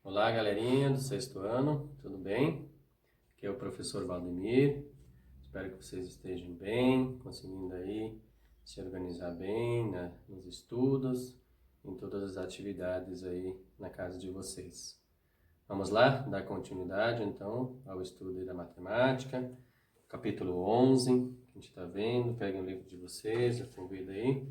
Olá, galerinha do sexto ano, tudo bem? Aqui é o professor Valdemir. Espero que vocês estejam bem, conseguindo aí se organizar bem nos estudos, em todas as atividades aí na casa de vocês. Vamos lá, dar continuidade então ao estudo aí da matemática, capítulo 11, que a gente está vendo. Peguem o livro de vocês, eu convido aí.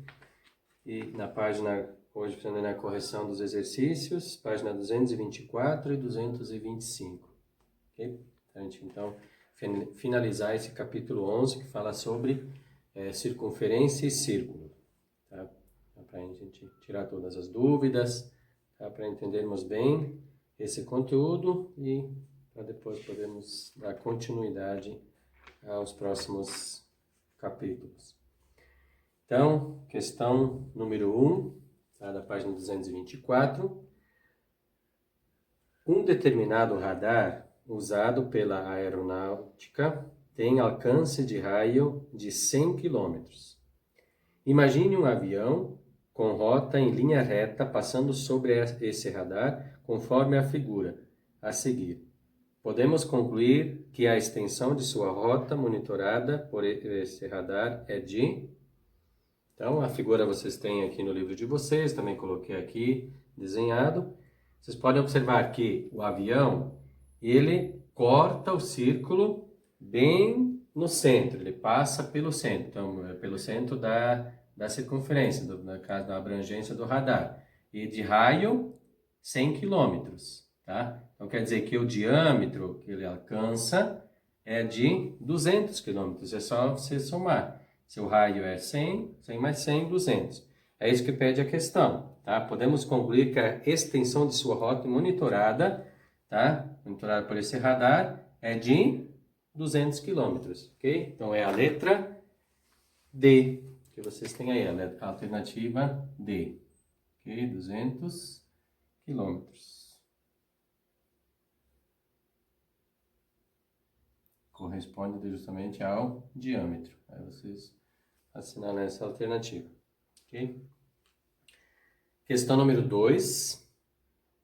E na página, hoje fazendo a correção dos exercícios, página 224 e 225. Ok? Então, a gente então finalizar esse capítulo 11, que fala sobre circunferência e círculo. Tá? Para a gente tirar todas as dúvidas, tá? Para entendermos bem esse conteúdo e para depois podermos dar continuidade aos próximos capítulos. Então, questão número 1, tá, da página 224. Um determinado radar usado pela aeronáutica tem alcance de raio de 100 km. Imagine um avião com rota em linha reta passando sobre esse radar, conforme a figura a seguir. Podemos concluir que a extensão de sua rota monitorada por esse radar é de... Então, a figura vocês têm aqui no livro de vocês, também coloquei aqui desenhado. Vocês podem observar que o avião, ele corta o círculo bem no centro, ele passa pelo centro, então, pelo centro da circunferência, da abrangência do radar. E de raio, 100 km, tá? Então, quer dizer que o diâmetro que ele alcança é de 200 km, é só você somar. Se o raio é 100, 100 mais 100, 200. É isso que pede a questão, tá? Podemos concluir que a extensão de sua rota monitorada, tá? Monitorada por esse radar, é de 200 km, ok? Então, é a letra D, que vocês têm aí, a alternativa D, ok? 200 km. Corresponde justamente ao diâmetro. Aí vocês assinalam essa alternativa. Okay? Questão número 2.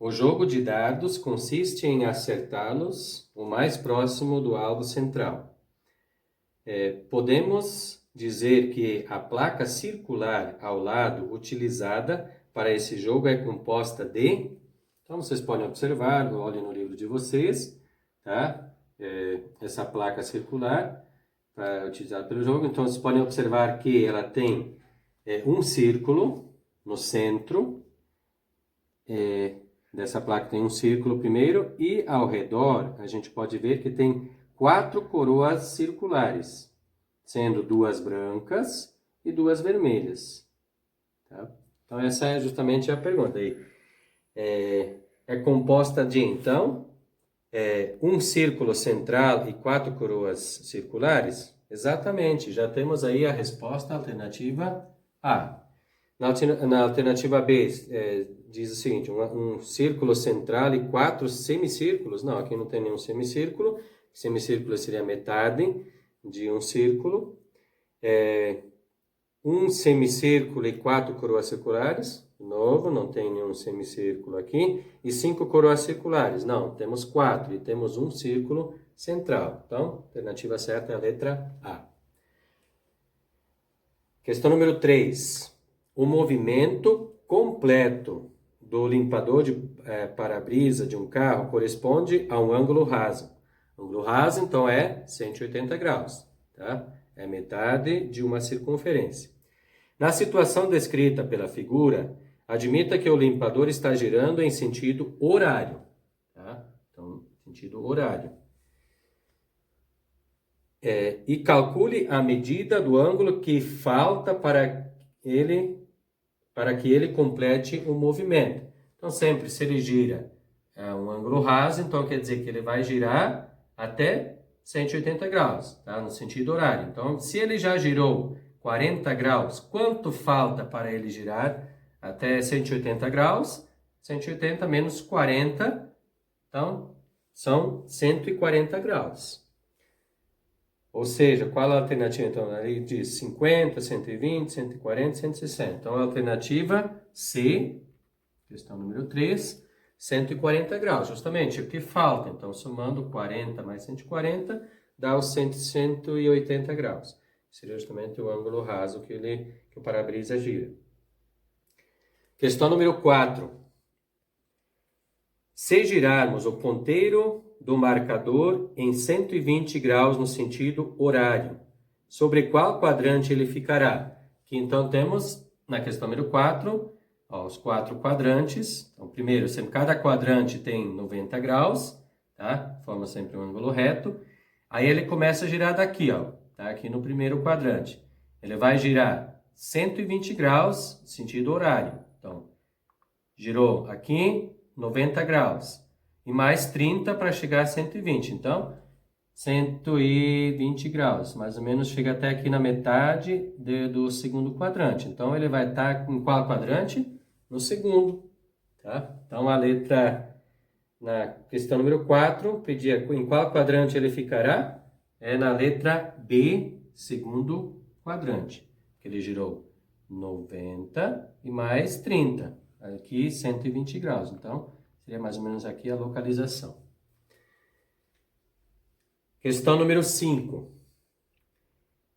O jogo de dardos consiste em acertá-los o mais próximo do alvo central. Podemos dizer que a placa circular ao lado utilizada para esse jogo é composta de... Então, vocês podem observar, olhem no livro de vocês, tá? Essa placa circular utilizada pelo jogo. Então, vocês podem observar que ela tem um círculo no centro. Dessa placa tem um círculo primeiro e ao redor a gente pode ver que tem 4 coroas circulares, sendo 2 brancas e 2 vermelhas. Tá? Então, essa é justamente a pergunta aí. É composta de, então, um círculo central e 4 coroas circulares? Exatamente, já temos aí a resposta alternativa A. Na alternativa B, diz o seguinte, um círculo central e 4 semicírculos. Não, aqui não tem nenhum semicírculo. Semicírculo seria metade de um círculo. Um semicírculo e 4 coroas circulares. De novo, não tem nenhum semicírculo aqui. E 5 coroas circulares. Não, temos 4 e temos um círculo central. Então, a alternativa certa é a letra A. Questão número 3. O movimento completo do limpador de para-brisa de um carro corresponde a um ângulo raso. Ângulo raso, então, é 180 graus. Tá? É metade de uma circunferência. Na situação descrita pela figura, admita que o limpador está girando em sentido horário. Tá? Então, sentido horário. E calcule a medida do ângulo que falta para que ele complete o movimento. Então, sempre, se ele gira um ângulo raso, então quer dizer que ele vai girar até 180 graus, tá? No sentido horário. Então, se ele já girou 40 graus, quanto falta para ele girar até 180 graus? 180 menos 40, então, são 140 graus. Ou seja, qual a alternativa? Então, ele diz 50, 120, 140, 160. Então, a alternativa C, questão número 3, 140 graus, justamente o que falta. Então, somando 40 mais 140, dá os 180 graus. Seria justamente o ângulo raso que o para-brisa gira. Questão número 4. Se girarmos o ponteiro do marcador em 120 graus no sentido horário, sobre qual quadrante ele ficará? Aqui, então, temos, na questão número 4, os 4 quadrantes. Então, primeiro, sempre cada quadrante tem 90 graus, tá? Forma sempre um ângulo reto. Aí ele começa a girar daqui, ó, tá? Aqui no primeiro quadrante. Ele vai girar 120 graus, sentido horário. Então, girou aqui 90 graus. E mais 30 para chegar a 120. Então, 120 graus. Mais ou menos chega até aqui na metade do segundo quadrante. Então, ele vai estar em qual quadrante? No segundo. Tá? Então, a letra, na questão número 4, pedia em qual quadrante ele ficará? É na letra B, segundo quadrante. Ele girou 90 e mais 30. Aqui 120 graus. Então, seria mais ou menos aqui a localização. Questão número 5.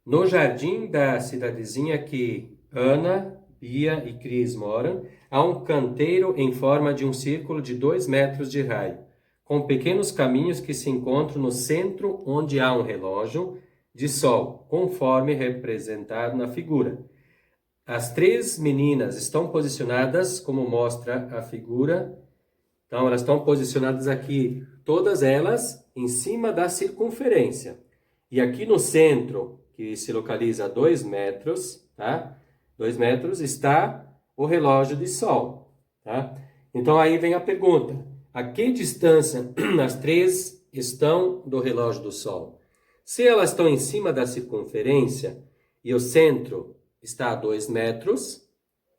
No jardim da cidadezinha que Ana, Bia e Cris moram, há um canteiro em forma de um círculo de 2 metros de raio, com pequenos caminhos que se encontram no centro onde há um relógio de sol, conforme representado na figura. As 3 meninas estão posicionadas, como mostra a figura. Então, elas estão posicionadas aqui, todas elas, em cima da circunferência. E aqui no centro, que se localiza a 2 metros, tá? 2 metros, está o relógio de sol, tá? Então, aí vem a pergunta. A que distância as 3 estão do relógio do sol? Se elas estão em cima da circunferência e o centro está a 2 metros,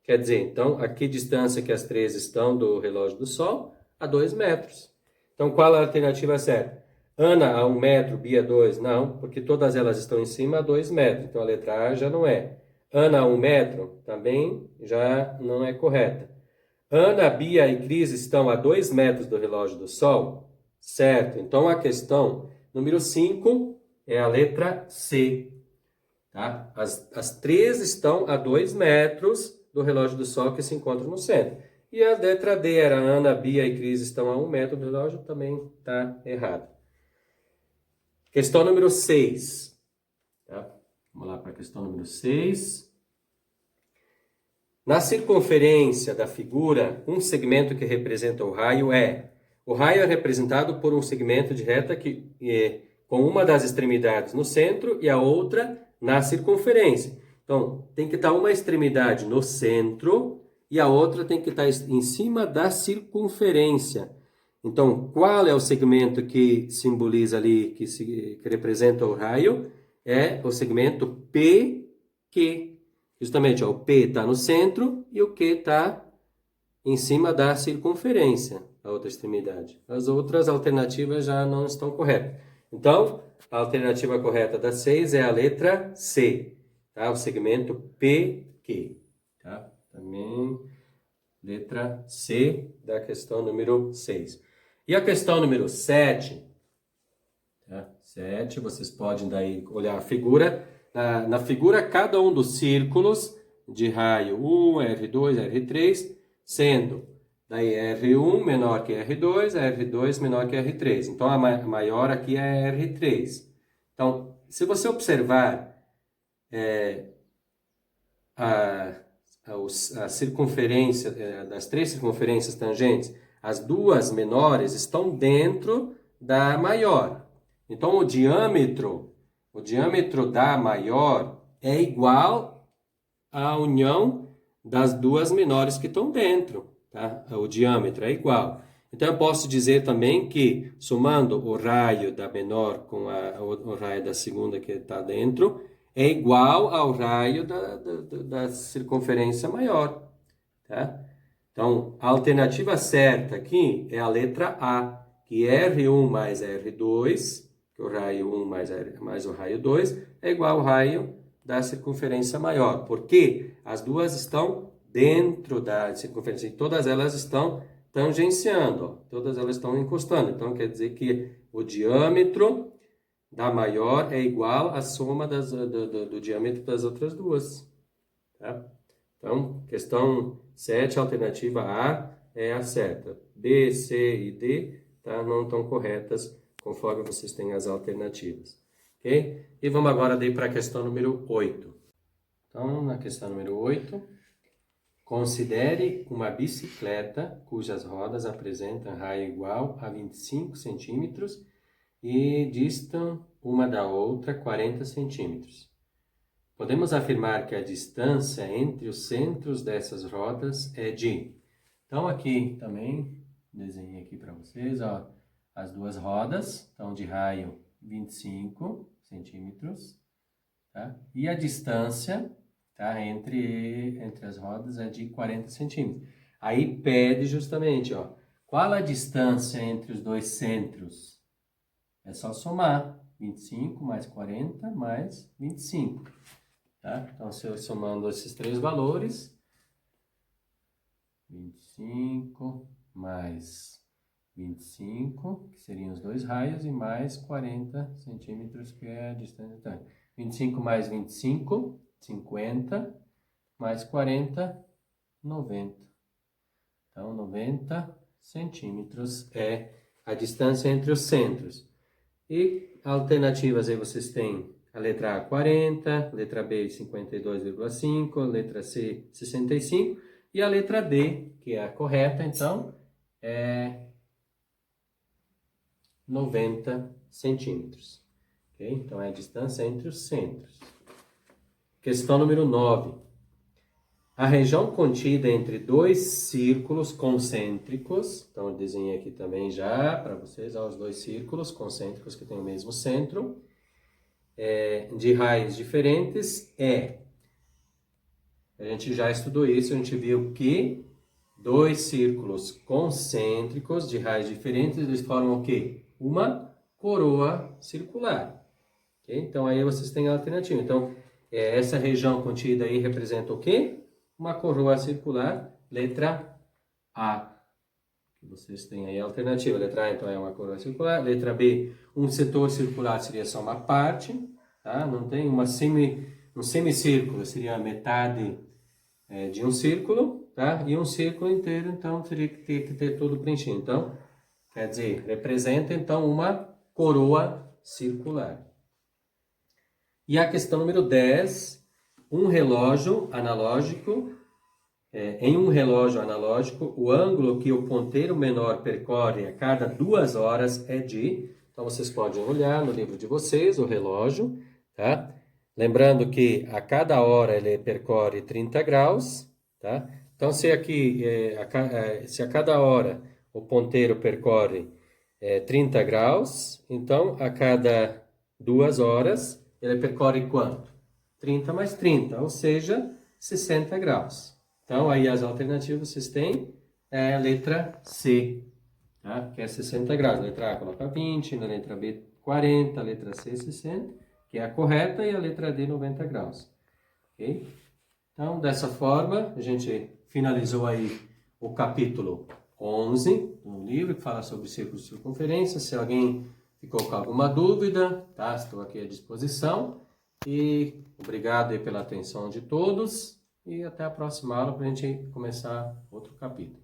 quer dizer, então, a que distância que as 3 estão do relógio do sol? A 2 metros. Então, qual a alternativa certa? Ana a 1 metro, Bia 2? Não, porque todas elas estão em cima a 2 metros. Então, a letra A já não é. Ana a 1 metro? Também já não é correta. Ana, Bia e Cris estão a 2 metros do relógio do sol? Certo. Então, a questão número 5 é a letra C. Tá? As 3 estão a 2 metros do relógio do sol que se encontra no centro. E a letra D era Ana, Bia e Cris estão a 1 metro do relógio, também está errado. Questão número 6. Tá? Vamos lá para a questão número 6. Na circunferência da figura, um segmento que representa o raio é... O raio é representado por um segmento de reta com uma das extremidades no centro e a outra na circunferência. Então, tem que estar uma extremidade no centro e a outra tem que estar em cima da circunferência. Então, qual é o segmento que simboliza ali, que representa o raio? É o segmento PQ. Justamente, ó, o P está no centro e o Q está em cima da circunferência, a outra extremidade. As outras alternativas já não estão corretas. Então, a alternativa correta da 6 é a letra C, tá? O segmento PQ, tá? Também letra C da questão número 6. E a questão número 7, tá? 7, vocês podem daí olhar a figura. Na figura, cada um dos círculos de raio 1, R2, R3, sendo daí R1 menor que R2, R2 menor que R3. Então, a maior aqui é R3. Então, se você observar a circunferência das 3 circunferências tangentes, as 2 menores estão dentro da maior. Então, o diâmetro da maior é igual à união das 2 menores que estão dentro, tá? O diâmetro é igual. Então, eu posso dizer também que, somando o raio da menor com o raio da segunda que está dentro, é igual ao raio da circunferência maior, tá? Então, a alternativa certa aqui é a letra A, que R1 mais R2, que o raio 1 mais o raio 2, é igual ao raio da circunferência maior, porque as duas estão dentro da circunferência e todas elas estão tangenciando, ó. Todas elas estão encostando. Então, quer dizer que o diâmetro da maior é igual à soma do diâmetro das outras duas. Tá? Então, questão 7, alternativa A é a certa. B, C e D, tá, não estão corretas, conforme vocês têm as alternativas. Ok? E vamos agora para a questão número 8. Então, na questão número 8, considere uma bicicleta cujas rodas apresentam raio igual a 25 centímetros e distam uma da outra 40 centímetros. Podemos afirmar que a distância entre os centros dessas rodas é de... Então, aqui também, desenhei aqui para vocês, ó, as duas rodas, então de raio 25 centímetros, tá? E a distância, tá, entre as rodas é de 40 centímetros. Aí pede justamente, ó, qual a distância entre os dois centros? É só somar 25 mais 40 mais 25. Tá? Então, se eu somando esses três valores, 25 mais 25, que seriam os dois raios, e mais 40 centímetros, que é a distância. Então, 25 mais 25, 50, mais 40, 90. Então, 90 centímetros é a distância entre os centros. E alternativas aí vocês têm a letra A, 40, letra B, 52,5, letra C, 65, e a letra D, que é a correta, então, é 90 centímetros. Okay? Então, é a distância entre os centros. Questão número 9. A região contida entre dois círculos concêntricos, então eu desenhei aqui também já para vocês, ó, os dois círculos concêntricos que têm o mesmo centro, de raios diferentes, a gente já estudou isso, a gente viu que dois círculos concêntricos de raios diferentes, eles formam o quê? Uma coroa circular. Okay? Então, aí vocês têm a alternativa. Então, essa região contida aí representa o quê? Uma coroa circular, letra A. Vocês têm aí a alternativa. Letra A, então, é uma coroa circular. Letra B, um setor circular seria só uma parte. Tá? Não tem um semicírculo, seria a metade de um círculo. Tá? E um círculo inteiro, então, teria que ter todo preenchido. Então, quer dizer, representa, então, uma coroa circular. E a questão número 10, um relógio analógico. Em um relógio analógico, o ângulo que o ponteiro menor percorre a cada 2 horas é de... Então, vocês podem olhar no livro de vocês, o relógio, tá? Lembrando que a cada hora ele percorre 30 graus, tá? Então, se aqui, se a cada hora o ponteiro percorre 30 graus, então, a cada 2 horas, ele percorre quanto? 30 mais 30, ou seja, 60 graus. Então, aí as alternativas vocês têm a letra C, tá? Que é 60 graus. A letra A coloca 20, na letra B 40, a letra C 60, que é a correta, e a letra D 90 graus. Ok? Então, dessa forma, a gente finalizou aí o capítulo 11 do livro, que fala sobre círculos de circunferência. Se alguém ficou com alguma dúvida, tá? Estou aqui à disposição. E obrigado aí pela atenção de todos. E até a próxima aula para a gente começar outro capítulo.